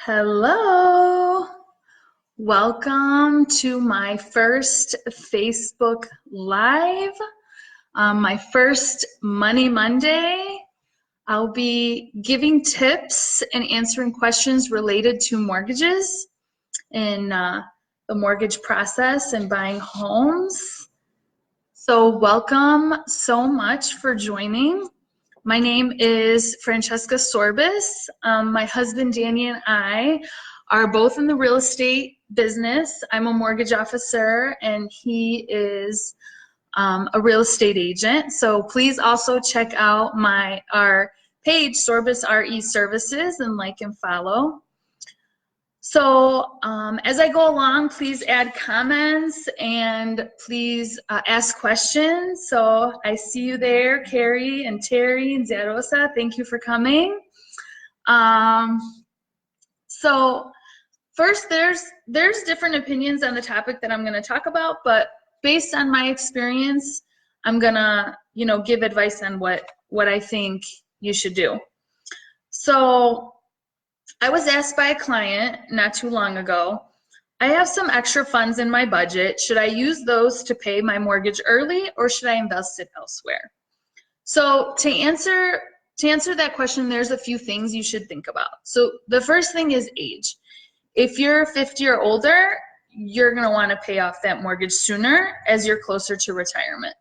Hello, welcome to my first Facebook Live, my first Money Monday. I'll be giving tips and answering questions related to mortgages and the mortgage process and buying homes. So welcome so much for joining. My name is Francesca Sorbis. My husband Danny and I are both in the real estate business. I'm a mortgage officer and he is a real estate agent. So please also check out our page, Sorbis RE Services, and like and follow. So as I go along, please add comments and please ask questions. So I see you there, Carrie and Terry and Zarosa. Thank you for coming. So first, there's different opinions on the topic that I'm going to talk about, but based on my experience, I'm gonna give advice on what I think you should do. So I was asked by a client not too long ago, I have some extra funds in my budget. Should I use those to pay my mortgage early or should I invest it elsewhere? So to answer that question, there's a few things you should think about. So the first thing is age. If you're 50 or older, you're going to want to pay off that mortgage sooner as you're closer to retirement,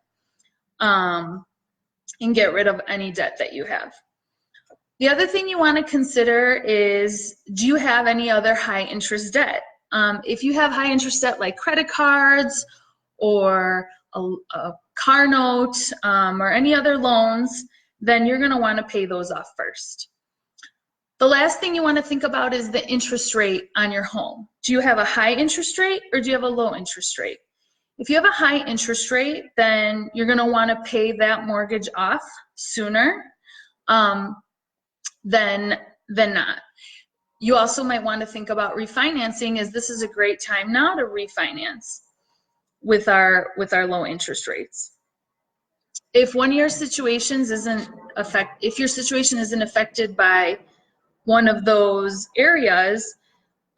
and get rid of any debt that you have. The other thing you want to consider is, do you have any other high interest debt? If you have high interest debt like credit cards or a car note or any other loans, then you're going to want to pay those off first. The last thing you want to think about is the interest rate on your home. Do you have a high interest rate or do you have a low interest rate? If you have a high interest rate, then you're going to want to pay that mortgage off sooner than not. You also might want to think about refinancing, as this is a great time now to refinance with our low interest rates. If one of your situations if your situation isn't affected by one of those areas,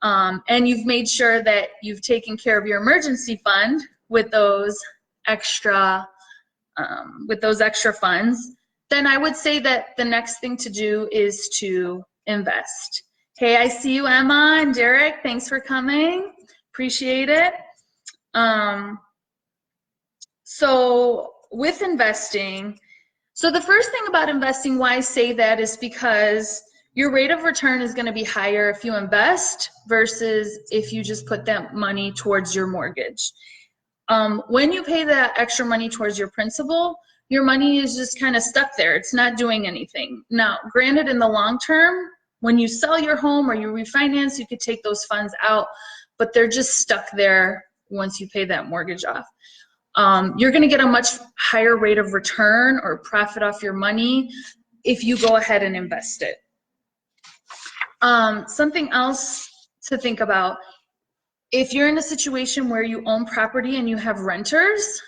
and you've made sure that you've taken care of your emergency fund with those extra funds, then I would say that the next thing to do is to invest. Hey, I see you, Emma and Derek. Thanks for coming. Appreciate it. So with investing, so the first thing about investing, why I say that is because your rate of return is going to be higher if you invest versus if you just put that money towards your mortgage. When you pay that extra money towards your principal, your money is just kind of stuck there. It's not doing anything. Now, granted, in the long term, when you sell your home or you refinance, you could take those funds out, but they're just stuck there once you pay that mortgage off. You're going to get a much higher rate of return or profit off your money if you go ahead and invest it. Something else to think about, if you're in a situation where you own property and you have renters,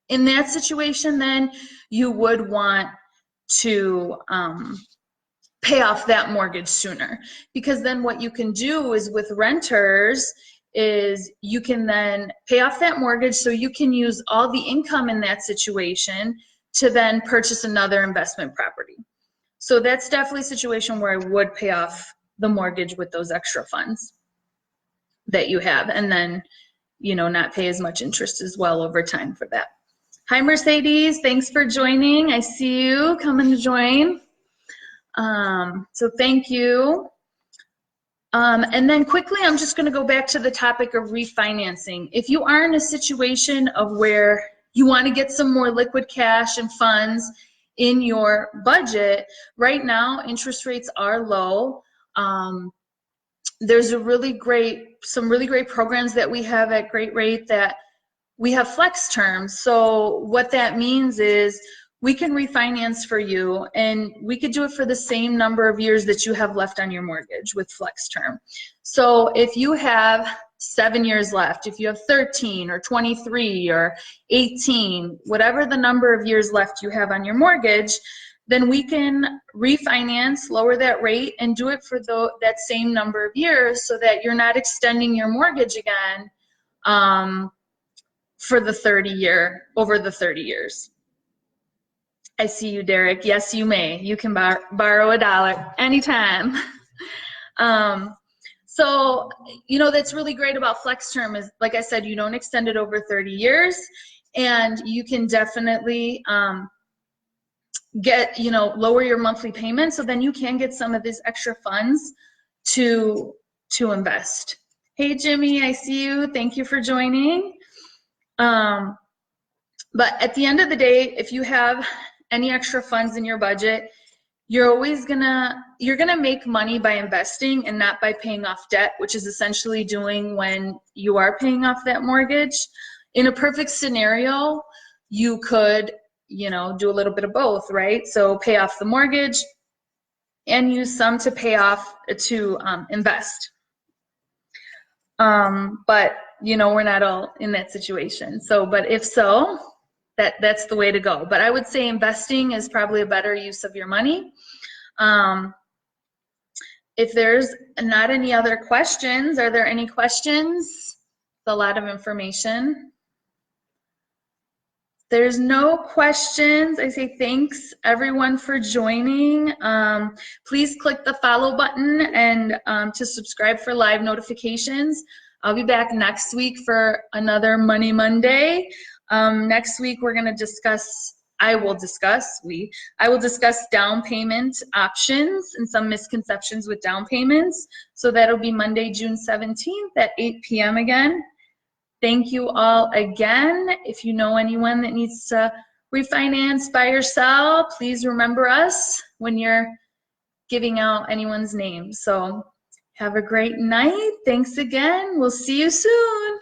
in that situation, then you would want to pay off that mortgage sooner, because then what you can do is with renters is you can then pay off that mortgage so you can use all the income in that situation to then purchase another investment property. So that's definitely a situation where I would pay off the mortgage with those extra funds that you have, and then not pay as much interest as well over time for that. Hi Mercedes, thanks for joining. I see you coming to join. So thank you. And then quickly, I'm just going to go back to the topic of refinancing. If you are in a situation of where you want to get some more liquid cash and funds in your budget, right now interest rates are low. There's some really great programs that we have at Great Rate that we have flex terms. So what that means is we can refinance for you, and we could do it for the same number of years that you have left on your mortgage with flex term. So if you have 7 years left, if you have 13 or 23 or 18, whatever the number of years left you have on your mortgage, then we can refinance, lower that rate, and do it for that same number of years so that you're not extending your mortgage again for the over the 30 years. I see you, Derek. Yes, you may. You can borrow $1 anytime. So, that's really great about flex term is, like I said, you don't extend it over 30 years, and you can definitely lower your monthly payment, so then you can get some of these extra funds to invest. Hey, Jimmy, I see you. Thank you for joining. But at the end of the day, if you have any extra funds in your budget, you're gonna make money by investing and not by paying off debt, which is essentially doing when you are paying off that mortgage. In a perfect scenario, you could, do a little bit of both, right? So pay off the mortgage and use some to pay off to invest. But we're not all in that situation. So, but if so, that's the way to go. But I would say investing is probably a better use of your money. If there's not any other questions, are there any questions? It's a lot of information. There's no questions. I say thanks everyone for joining. Please click the follow button and to subscribe for live notifications. I'll be back next week for another Money Monday. Next week we're going to discuss, I will discuss down payment options and some misconceptions with down payments. So that'll be Monday, June 17th at 8 p.m. again. Thank you all again. If you know anyone that needs to refinance, buy or sell, please remember us when you're giving out anyone's name. So have a great night. Thanks again. We'll see you soon.